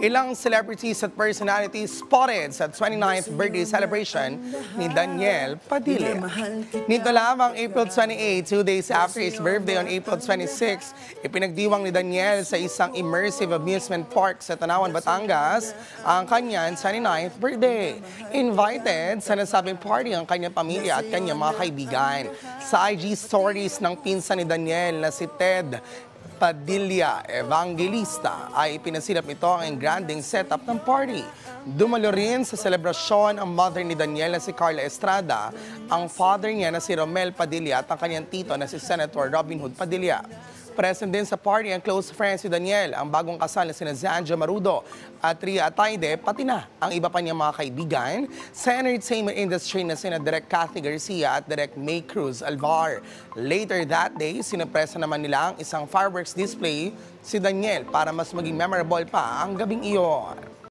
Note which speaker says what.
Speaker 1: Ilang celebrities at personalities spotted sa 29th birthday celebration ni Daniel Padilla. Nito lamang April 28, 2 days after his birthday on April 26, ipinagdiwang ni Daniel sa isang immersive amusement park sa Tanawan, Batangas ang kanyang 29th birthday. Invited sa nasabing party ang kanyang pamilya at kanyang mga kaibigan. Sa IG stories ng pinsan ni Daniel na si Ted Padilla Evangelista ay pinasilap nito ang engranding setup ng party. Dumalo rin sa selebrasyon ang mother ni Daniel na si Carla Estrada, ang father niya na si Romel Padilla at ang kanyang tito na si Senator Robin Hood Padilla. Present din sa party ang close friends si Daniel, ang bagong kasal na sina Zanja Marudo at Ria Ataide, pati na ang iba pa niyang mga kaibigan sa entertainment industry na sina Direk Kathy Garcia at Direk May Cruz Alvar. Later that day, sinupresa naman nila ang isang fireworks display si Daniel para mas maging memorable pa ang gabing iyon.